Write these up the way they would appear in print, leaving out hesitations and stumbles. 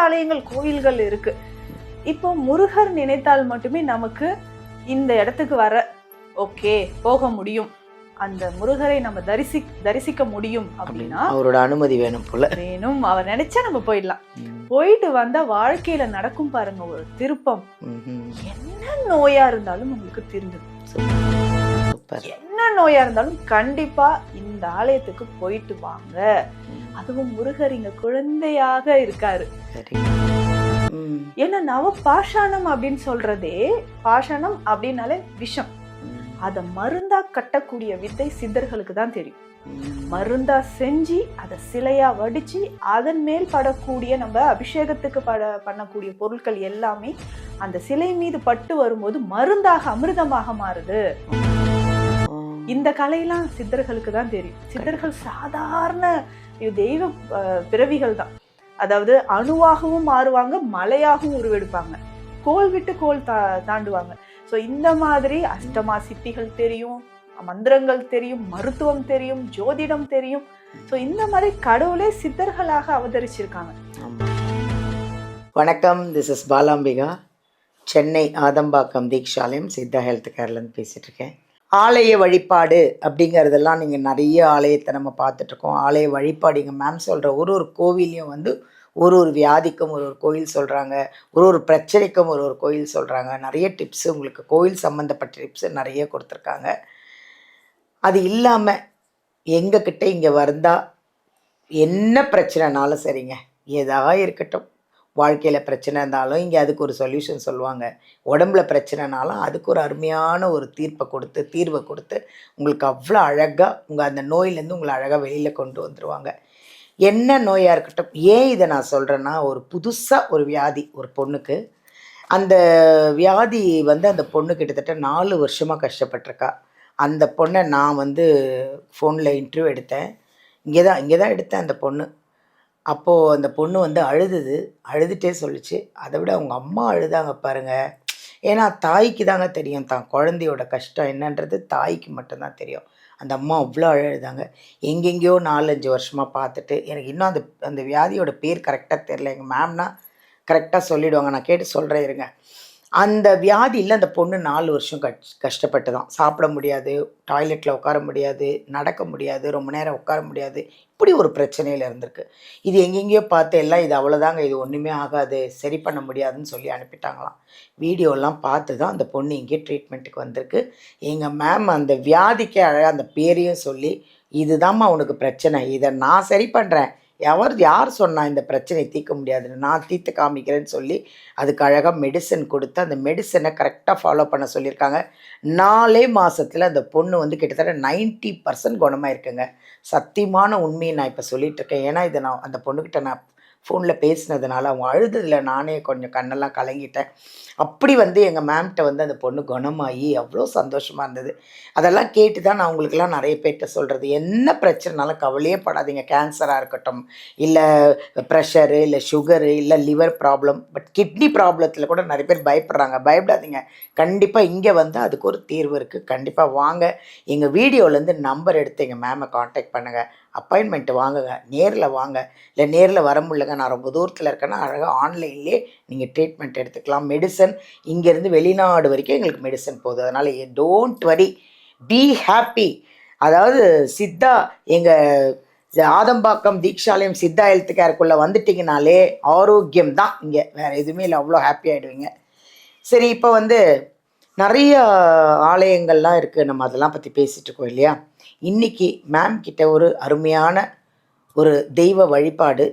ஆலயங்கள் கோயில்கள் இருக்கு. இப்போ முருகர் நினைத்தால் மட்டுமே நமக்கு இந்த இடத்துக்கு வர ஓகே போக முடியும், அந்த முருகரை நம்ம தரிசிக்க முடியும் அப்படின்னா அவரோட அனுமதி வேணும் போல. வேணும், அவர் நினைச்சா நம்ம போயிடலாம். போயிட்டு வந்தா வாழ்க்கையில நடக்கும் பாருங்க ஒரு திருப்பம். என்ன நோயா இருந்தாலும் உங்களுக்கு தீர்ந்துடும். என்ன நோயா இருந்தாலும் கண்டிப்பா இந்த ஆலயத்துக்கு போயிட்டு வாங்க. அதுவும் முருகர் இங்க குழந்தையாக இருக்காரு. ஏன்னா நவ பாஷாணம் அப்படின்னு சொல்றதே, பாஷாணம் அப்படின்னாலே விஷம், அத மருந்தா கட்டக்கூடிய வித்தை சித்தர்களுக்கு தான் தெரியும். மருந்தா செஞ்சு அதை சிலையா வடிச்சு அதன் மேல் படக்கூடிய நம்ம அபிஷேகத்துக்கு பண்ணக்கூடிய பொருட்கள் எல்லாமே அந்த சிலை மீது பட்டு வரும்போது மருந்தாக அமிர்தமாக மாறுது. இந்த கலையெல்லாம் சித்தர்களுக்கு தான் தெரியும். சித்தர்கள் சாதாரண தெய்வ பிறவிகள் தான். அதாவது அணுவாகவும் மாறுவாங்க, மலையாகவும் உருவெடுப்பாங்க, கோல் விட்டு கோல் தாண்டுவாங்க. ஸோ இந்த மாதிரி அஷ்டமா சித்திகள் தெரியும், மந்திரங்கள் தெரியும், மருத்துவம் தெரியும், ஜோதிடம் தெரியும். ஸோ இந்த மாதிரி கடவுளே சித்தர்களாக அவதரிச்சிருக்காங்க. வணக்கம், this is Balambika, Chennai Adambakkam Deekshalayam Siddha health கேர்லேருந்து பேசிகிட்டு இருக்கேன். ஆலய வழிபாடு அப்படிங்கிறதெல்லாம் நீங்கள் நிறைய ஆலயத்தை நம்ம பார்த்துட்ருக்கோம். ஆலய வழிபாடு இங்கே மேம் சொல்கிற ஒரு கோவிலையும் வந்து ஒரு வியாதிக்கும் ஒரு கோயில் சொல்கிறாங்க, ஒரு பிரச்சனைக்கும் ஒரு கோயில் சொல்கிறாங்க. நிறைய டிப்ஸு உங்களுக்கு கோயில் சம்மந்தப்பட்ட டிப்ஸு நிறைய கொடுத்துருக்காங்க. அது இல்லாமல் எங்கக்கிட்ட இங்கே வந்தால் என்ன பிரச்சனைனாலும் சரிங்க, ஏதாக இருக்கட்டும், வாழ்க்கையில் பிரச்சனை இருந்தாலும் இங்கே அதுக்கு ஒரு சொல்யூஷன் சொல்லுவாங்க. உடம்புல பிரச்சனைனாலும் அதுக்கு ஒரு அருமையான ஒரு தீர்வை கொடுத்து உங்களுக்கு அவ்வளோ அழகாக உங்கள் அந்த நோயிலேருந்து உங்களை அழகாக வெளியில் கொண்டு வந்துடுவாங்க. என்ன நோயாக இருக்கட்டும். ஏன் இதை நான் சொல்கிறேன்னா, ஒரு புதுசாக ஒரு வியாதி ஒரு பொண்ணுக்கு, அந்த வியாதி வந்து அந்த பொண்ணு கிட்டத்தட்ட 4 வருஷமாக கஷ்டப்பட்டிருக்கா. அந்த பொண்ணை நான் வந்து ஃபோனில் இன்டர்வியூ எடுத்தேன். இங்கே தான் எடுத்தேன் அந்த பொண்ணு. அப்போது அந்த பொண்ணு வந்து அழுதுகிட்டே சொல்லிச்சு. அதை விட அவங்க அம்மா அழுதாங்க பாருங்கள். ஏன்னா தாய்க்கு தாங்க தெரியும் தான் குழந்தையோட கஷ்டம் என்னன்றது, தாய்க்கு மட்டும்தான் தெரியும். அந்த அம்மா அவ்வளோ அழுதாங்க. எங்கெங்கேயோ 4-5 வருஷமாக பார்த்துட்டு, எனக்கு இன்னும் அந்த வியாதியோட பேர் கரெக்டாக தெரில. எங்கள் மேம்னா கரெக்டாக சொல்லிவிடுவாங்க, நான் கேட்டு சொல்கிறேன் இருங்க. அந்த வியாதியில் அந்த பொண்ணு 4 வருஷம் கஷ்டப்பட்டு தான். சாப்பிட முடியாது, டாய்லெட்டில் உட்கார முடியாது, நடக்க முடியாது, ரொம்ப நேரம் உட்கார முடியாது, இப்படி ஒரு பிரச்சனையில் இருந்திருக்கு. இது எங்கெங்கேயோ பார்த்து எல்லாம் இது அவ்வளோதாங்க, இது ஒன்றுமே ஆகாது, சரி பண்ண முடியாதுன்னு சொல்லி அனுப்பிட்டாங்களாம். வீடியோலாம் பார்த்து தான் அந்த பொண்ணு இங்கே ட்ரீட்மெண்ட்டுக்கு வந்திருக்கு. எங்கள் மேம் அந்த வியாதிக்கே அழகாக அந்த பேரையும் சொல்லி, இதுதாம்மா உனக்கு பிரச்சனை, இதை நான் சரி பண்ணுறேன், யார் சொன்னால் இந்த பிரச்சனையை தீர்க்க முடியாதுன்னு, நான் தீர்த்து காமிக்கிறேன்னு சொல்லி அதுக்கு அழகாக மெடிசன் கொடுத்து அந்த மெடிசனை கரெக்டாக ஃபாலோ பண்ண சொல்லியிருக்காங்க. 4 மாதத்தில் அந்த பொண்ணு வந்து கிட்டத்தட்ட 90% குணமாக இருக்குங்க. சத்தியமான உண்மையை நான் இப்போ சொல்லிகிட்ருக்கேன். ஏன்னா இதை நான் அந்த பொண்ணுக்கிட்ட நான் ஃபோனில் பேசினதுனால அவங்க அழுததில் நானே கொஞ்சம் கண்ணெல்லாம் கலங்கிட்டேன். அப்படி வந்து எங்கள் மேம்கிட்ட வந்து அந்த பொண்ணு குணமாகி அவ்வளோ சந்தோஷமாக இருந்தது. அதெல்லாம் கேட்டு தான் நான் உங்களுக்கெல்லாம் நிறைய பேர்கிட்ட சொல்கிறது, என்ன பிரச்சனைனாலும் கவலையே படாதீங்க. கேன்சராக இருக்கட்டும், இல்லை ப்ரெஷரு, இல்லை சுகரு, இல்லை லிவர் ப்ராப்ளம், பட் கிட்னி ப்ராப்ளத்தில் கூட நிறைய பேர் பயப்படுறாங்க. பயப்படாதீங்க, கண்டிப்பாக இங்கே வந்து அதுக்கு ஒரு தீர்வு இருக்குது. கண்டிப்பாக வாங்க, எங்கள் வீடியோலேருந்து நம்பர் எடுத்து எங்கள் மேமை காண்டாக்ட் பண்ணுங்கள், அப்பாயின்மெண்ட்டு வாங்குங்க, நேரில் வாங்க. இல்லை நேரில் வர முடியலங்க, நான் ரொம்ப தூரத்தில் இருக்கேன்னா அழகாக ஆன்லைன்லேயே நீங்கள் ட்ரீட்மெண்ட் எடுத்துக்கலாம். மெடிசன் இங்கேருந்து வெளிநாடு வரைக்கும் எங்களுக்கு மெடிசன் போகுது. அதனால் டோன்ட் வரி, பி ஹாப்பி. அதாவது சித்தா எங்கள் ஆதம்பாக்கம் தீக்ஷாலயம் சித்தா ஹெல்த் கேருக்குள்ளே வந்துட்டிங்கனாலே ஆரோக்கியம் தான் இங்கே, வேறு எதுவுமே இல்லை, அவ்வளோ ஹாப்பி ஆகிடுவீங்க. சரி, இப்போ வந்து நிறைய ஆலயங்கள்லாம் இருக்குது, நம்ம அதெல்லாம் பற்றி பேசிகிட்டு இருக்கோம் இல்லையா. இன்றைக்கி மேம் கிட்ட ஒரு அருமையான ஒரு தெய்வ வழிபாடு,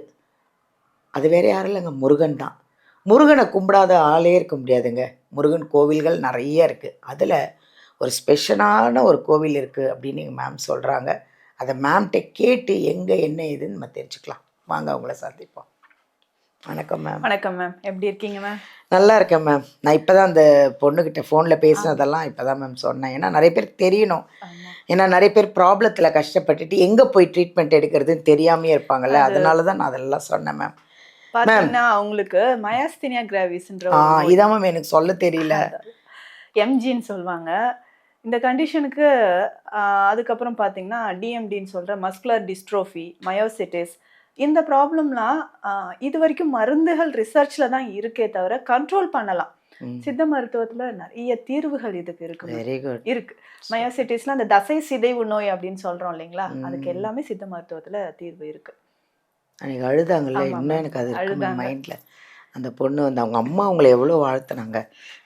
அது வேறு யாரும் இல்லைங்க, முருகன் தான். முருகனை கும்பிடாத ஆளே இருக்க முடியாதுங்க. முருகன் கோவில்கள் நிறைய இருக்குது, அதில் ஒரு ஸ்பெஷலான ஒரு கோவில் இருக்குது அப்படின்னு எங்கள் மேம் சொல்கிறாங்க. அதை மேம்கிட்ட கேட்டு எங்கே என்ன ஏதுன்னு நம்ம தெரிஞ்சுக்கலாம். வாங்க, அவங்கள சந்திப்போம். வணக்கம் மேம். வணக்கம் மேம், எப்படி இருக்கீங்க மேம்? நல்லா இருக்கேன் மேம். நான் இப்போ தான் அந்த பொண்ணுக்கிட்ட ஃபோனில் பேசினதெல்லாம் இப்போ தான் மேம் சொன்னேன். ஏன்னா நிறைய பேருக்கு தெரியணும். ஏன்னா நிறைய பேர் ப்ராப்ளத்தில் கஷ்டப்பட்டுட்டு எங்கே போய் ட்ரீட்மெண்ட் எடுக்கிறதுன்னு தெரியாமே இருப்பாங்கல்ல, அதனால தான் நான் அதெல்லாம் சொன்னேன் மேம். பார்த்தீங்கன்னா அவங்களுக்கு மயாஸ்தீனியா கிராவிஸ்ன்ற இதான் மேம் எனக்கு சொல்ல தெரியல, எம்ஜின்னு சொல்லுவாங்க இந்த கண்டிஷனுக்கு. அதுக்கப்புறம் பார்த்தீங்கன்னா டிஎம்டின்னு சொல்கிற மஸ்குலர் டிஸ்ட்ரோஃபி, மயோசிட்டிஸ், இந்த ப்ராப்ளம்லாம் இது வரைக்கும் மருந்துகள் ரிசர்ச்ல தான் இருக்கே தவிர கண்ட்ரோல் பண்ணலாம். சித்த மருத்துவத்துல நிறைய தீர்வுகள் இதுக்கு இருக்கு. Very good. இருக்கு. மயோசிட்டிஸ்ல அந்த தசை சிதைவு நோய் அப்படின்னு சொல்றோம் இல்லைங்களா, அதுக்கு எல்லாமே சித்த மருத்துவத்துல தீர்வு இருக்கு. அன்னைக்கு அழுதாங்கல்ல, ஆமா, இன்னும் எனக்கு அது இருக்கு அழுதாங்க. மைண்ட்ல. அந்த பொண்ணு வந்து அவங்க அம்மா அவங்கள எவ்வளோ வாழ்த்துனாங்க,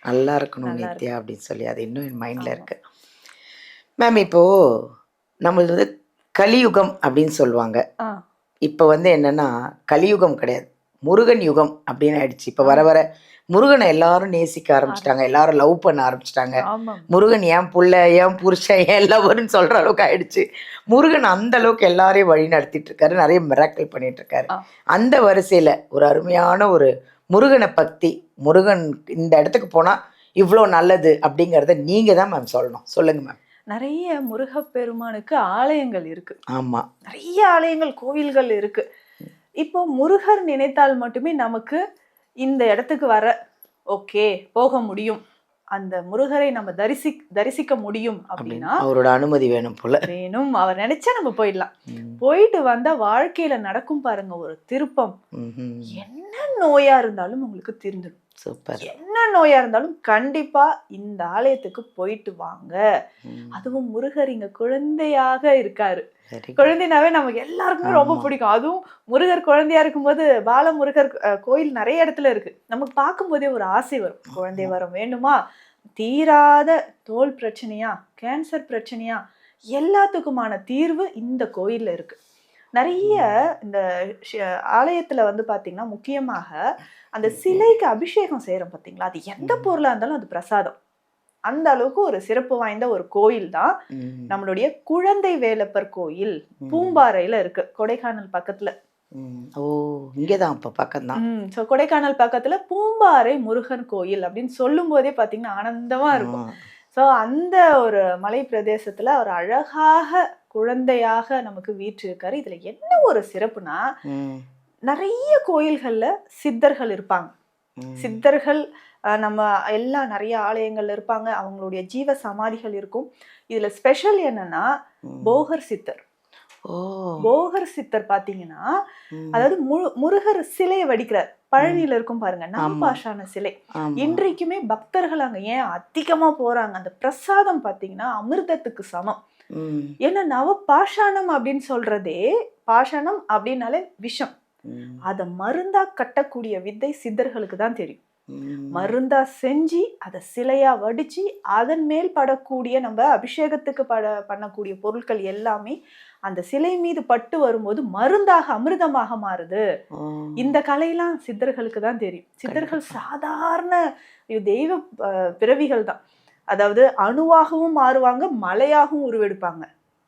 நல்லா இருக்கணும் நல்லா நித்யா அப்படின்னு சொல்லி. அது இன்னும் என் மைண்டில் ஆமா. இருக்கு. மேம் இப்போ நம்மளது வந்து கலியுகம் அப்படின்னு சொல்லுவாங்க. ஆ, இப்போ வந்து என்னன்னா கலியுகம் கிடையாது, முருகன் யுகம் அப்படின்னு ஆயிடுச்சு. இப்போ வர ஆமா. வர முருகனை எல்லாரும் நேசிக்க ஆரம்பிச்சிட்டாங்க, எல்லாரும் லவ் பண்ண ஆரம்பிச்சிட்டாங்க. ஆமா. முருகன் ஏன் புள்ள, ஏன் புருஷன், ஏன் லவர்னு சொல்ற அளவுக்கு ஆயிடுச்சு. முருகன் அந்த அளவுக்கு எல்லாரையும் வழி நடத்திட்டு இருக்காரு, நிறைய மிராக்கிள் பண்ணிட்டு இருக்காரு. ஆ. அந்த வரிசையில ஒரு அருமையான ஒரு முருகனை பக்தி, முருகன் இந்த இடத்துக்கு போனா இவ்வளோ நல்லது அப்படிங்கிறத நீங்க தான் மேம் சொல்லணும். சொல்லுங்க மேம். நிறைய முருகப்பெருமானுக்கு ஆலயங்கள் இருக்கு. ஆமா. நிறைய ஆலயங்கள், கோவில்கள் இருக்கு. இப்போ முருகர் நினைத்தால் மட்டுமே நமக்கு இந்த இடத்துக்கு வர ஓகே போக முடியும், அந்த முருகரை நம்ம தரிசிக்க முடியும் அப்படின்னா அவரோட அனுமதி வேணும் போல. வேணும். அவர் நினைச்சா நம்ம போயிடலாம். போயிட்டு வந்தா வாழ்க்கையில நடக்கும் பாருங்க ஒரு திருப்பம். என்ன நோயா இருந்தாலும் உங்களுக்கு தீர்ந்துடும். சூப்பர். என்ன நோயா இருந்தாலும் கண்டிப்பா இந்த ஆலயத்துக்கு போயிட்டு வாங்க. அதுவும் முருகர் இங்க குழந்தையாக இருக்காரு. குழந்தைனாவே நமக்கு எல்லாருக்குமே ரொம்ப பிடிக்கும். அதுவும் முருகர் குழந்தையா இருக்கும்போது பாலமுருகர் கோயில் நிறைய இடத்துல இருக்கு. நமக்கு பார்க்கும்போதே ஒரு ஆசை வரும், குழந்தை வரம் வேண்டுமா, தீராத தோல் பிரச்சனையா, கேன்சர் பிரச்சனையா, எல்லாத்துக்குமான தீர்வு இந்த கோயில்ல இருக்கு. நிறைய இந்த ஆலயத்துல வந்து பாத்தீங்கன்னா முக்கியமாக அந்த சிலைக்கு அபிஷேகம் செய்யறோம் பாத்தீங்களா, அது எந்த பொருளா இருந்தாலும் அது பிரசாதம். அந்த அளவுக்கு ஒரு சிறப்பு வாய்ந்த ஒரு கோயில் தான் நம்மளுடைய குழந்தை வேலப்பர் கோயில். பூம்பாறையில இருக்கு, கொடைக்கானல் பக்கத்துல. ஓ, இங்கதான் அப்ப பக்கம் தான். சோ கொடைக்கானல் பக்கத்துல பூம்பாறை முருகன் கோயில் அப்படின்னு சொல்லும் போதே பாத்தீங்கன்னா ஆனந்தமா இருக்கும். சோ அந்த ஒரு மலை பிரதேசத்துல ஒரு அழகாக குழந்தையாக நமக்கு வீற்றிருக்காரு. இதுல என்ன ஒரு சிறப்புனா, நிறைய கோயில்கள்ல சித்தர்கள் இருப்பாங்க. சித்தர்கள் நம்ம எல்லாம் நிறைய ஆலயங்கள்ல இருப்பாங்க, அவங்களுடைய ஜீவ சமாதிகள் இருக்கும். இதுல ஸ்பெஷல் என்னன்னா போகர் சித்தர். போகர் சித்தர் பாத்தீங்கன்னா, அதாவது முருகர் சிலையை வடிக்கிறார். பழனியில இருக்கும் பாருங்க நவபாஷான சிலை. இன்றைக்குமே பக்தர்கள் அங்க ஏன் அதிகமா போறாங்க, அந்த பிரசாதம் பாத்தீங்கன்னா அமிர்தத்துக்கு சமம். ஏன்னா நவபாஷானம் அப்படின்னு சொல்றதே, பாஷானம் அப்படின்னாலே விஷம், அத மருந்தா கட்டக்கூடிய வித்தை சித்தர்களுக்கு தான் தெரியும். மருந்தா செஞ்சு அதை சிலையா வடிச்சு அதன் மேல் படக்கூடிய நம்ம அபிஷேகத்துக்கு பண்ணக்கூடிய பொருட்கள் எல்லாமே அந்த சிலை மீது பட்டு வரும்போது மருந்தாக அமிர்தமாக மாறுது. இந்த கலையெல்லாம் சித்தர்களுக்கு தான் தெரியும். சித்தர்கள் சாதாரண தெய்வ பிறவிகள் தான். அதாவது அணுவாகவும் மாறுவாங்க, மலையாகவும் உருவெடுப்பாங்க,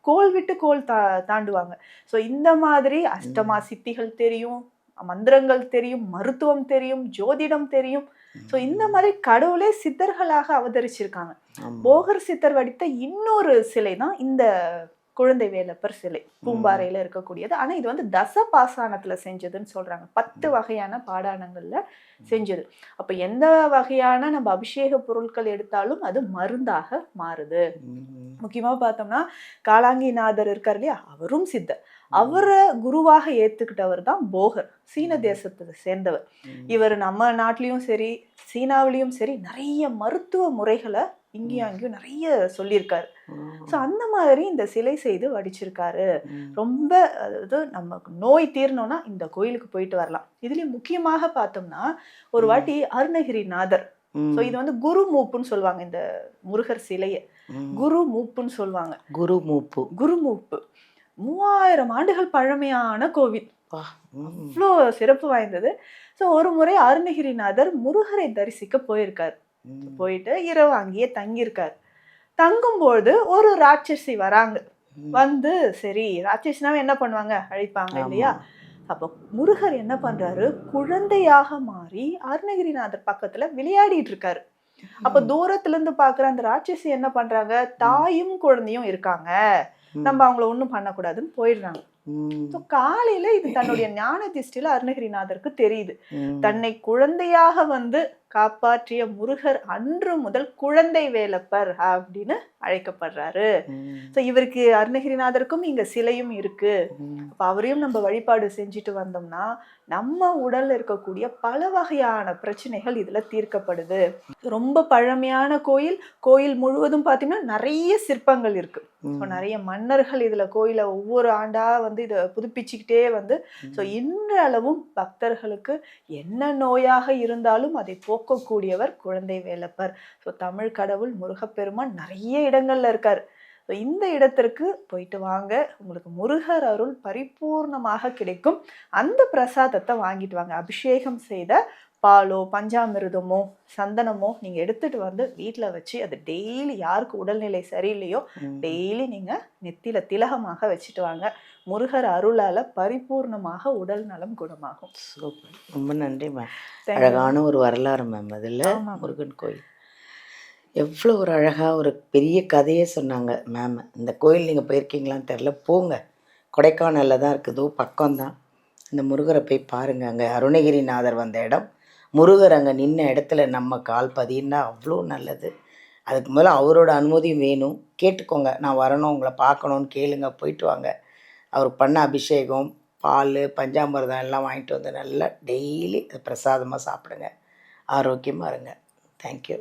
கோல் விட்டு கோல் தாண்டுவாங்க. ஸோ இந்த மாதிரி அஷ்டமா சித்திகள் தெரியும், மந்திரங்கள் தெரியும், மருத்துவம் தெரியும், ஜோதிடம் தெரியும். ஸோ இந்த மாதிரி கடவுளே சித்தர்களாக அவதரிச்சிருக்காங்க. போகர் சித்தர் வடித்த இன்னொரு சிலை தான் இந்த குழந்தை வேலப்பர் சிலை, பூம்பாறையில இருக்கக்கூடியது. ஆனா இது வந்து தச பாசானத்துல செஞ்சதுன்னு சொல்றாங்க, 10 வகையான பாடானங்கள்ல செஞ்சது. அப்ப எந்த வகையான நம்ம அபிஷேக பொருட்கள் எடுத்தாலும் அது மருந்தாக மாறுது. முக்கியமா பார்த்தோம்னா காலாங்கிநாதர் இருக்கார் இல்லையா, அவரும் சித்தர். அவரை குருவாக ஏத்துக்கிட்டவர் தான் போகர், சீன தேசத்தை சேர்ந்தவர். இவர் நம்ம நாட்டிலையும் சரி சீனாவிலையும் சரி நிறைய மருத்துவ முறைகளை இங்கேயும் அங்கேயும் நிறைய சொல்லியிருக்காரு. ஸோ அந்த மாதிரி இந்த சிலை செய்து வடிச்சிருக்காரு. ரொம்ப அதாவது நமக்கு நோய் தீரணும்னா இந்த கோயிலுக்கு போயிட்டு வரலாம். இதுலயும் முக்கியமாக பார்த்தோம்னா ஒரு வாட்டி அருணகிரிநாதர், ஸோ இது வந்து குரு மூப்புன்னு சொல்லுவாங்க, இந்த முருகர் சிலைய குரு மூப்புன்னு சொல்லுவாங்க. குரு மூப்பு, குரு மூப்பு 3000 ஆண்டுகள் பழமையான கோவில், அவ்வளோ சிறப்பு வாய்ந்தது. ஸோ ஒரு முறை அருணகிரிநாதர் முருகரை தரிசிக்க போயிருக்காரு. போயிட்டு இரவு அங்கேயே தங்கியிருக்காரு. தங்கும்போது ஒரு ராட்சசி வராங்க. வந்து சரி, ராட்சசினாவே என்ன பண்ணுவாங்க, அழிப்பாங்க இல்லையா. அப்போ முருகர் என்ன பண்றாரு, குழந்தையாக மாறி அருணகிரிநாதர் பக்கத்துல விளையாடிட்டு இருக்காரு. அப்ப தூரத்துல இருந்து பாக்குற அந்த ராட்சசி என்ன பண்றாங்க, தாயும் குழந்தையும் இருக்காங்க, நம்ம அவங்கள ஒண்ணும் பண்ணக்கூடாதுன்னு போயிடுறாங்க. காலையில இது தன்னுடைய ஞான திஷ்டில அருணகிரிநாதருக்கு தெரியுது, தன்னை குழந்தையாக வந்து காப்பாற்றிய முருகர் அன்று முதல் குழந்தை வேலப்பர் அப்படின்னு அழைக்கப்படுறாரு. ஸோ இவருக்கு அருணகிரிநாதருக்கும் இங்க சிலையும் இருக்கு. அப்ப அவரையும் நம்ம வழிபாடு செஞ்சுட்டு வந்தோம்னா நம்ம உடல்ல இருக்கக்கூடிய பல வகையான பிரச்சனைகள் இதுல தீர்க்கப்படுது. ரொம்ப பழமையான கோயில். கோயில் முழுவதும் பாத்தீங்கன்னா நிறைய சிற்பங்கள் இருக்கு. ஸோ நிறைய மன்னர்கள் இதுல கோயில ஒவ்வொரு ஆண்டா வந்து இதை புதுப்பிச்சுக்கிட்டே வந்து ஸோ இன்றளவும் பக்தர்களுக்கு என்ன நோயாக இருந்தாலும் அதை போக்கக்கூடியவர் குழந்தை வேலப்பர். ஸோ தமிழ் கடவுள் முருகப்பெருமான் நிறைய இடங்கள்ல இருக்கார். ஸோ இந்த இடத்திற்கு போயிட்டு வாங்க, உங்களுக்கு முருகர் அருள் பரிபூர்ணமாக கிடைக்கும். அந்த பிரசாதத்தை வாங்கிட்டு வாங்க. அபிஷேகம் செய்த பாலோ பஞ்சாமிர்தமோ சந்தனமோ நீங்க எடுத்துட்டு வந்து வீட்டுல வச்சு அது டெய்லி யாருக்கு உடல்நிலை சரியில்லையோ டெய்லி நீங்க நெத்தியில திலகமாக வச்சுட்டு வாங்க. முருகர் அருளால பரிபூர்ணமாக உடல் நலம் குணமாகும். சூப்பர், ரொம்ப நன்றி மேம். அழகான ஒரு வரலாறு மேம். அதில் முருகன் கோயில் எவ்வளோ ஒரு அழகாக ஒரு பெரிய கதையே சொன்னாங்க மேம். இந்த கோயில் நீங்கள் போயிருக்கீங்களான்னு தெரில, போங்க. கொடைக்கானலில் தான் இருக்குதோ, பக்கம்தான். இந்த முருகரை போய் பாருங்கள். அங்கே அருணகிரிநாதர் வந்த இடம், முருகர் அங்கே நின்ன இடத்துல நம்ம கால் பதின்னா அவ்வளோ நல்லது. அதுக்கு மேலே அவரோட அனுமதியும் வேணும். கேட்டுக்கோங்க, நான் வரணும், உங்களை பார்க்கணுன்னு கேளுங்க, போயிட்டு வாங்க. அவர் பண்ண அபிஷேகம், பால், பஞ்சாமிர்தம் எல்லாம் வாங்கிட்டு வந்து நல்லா டெய்லி பிரசாதமாக சாப்பிடுங்க. ஆரோக்கியமாக இருங்க. தேங்க்யூ.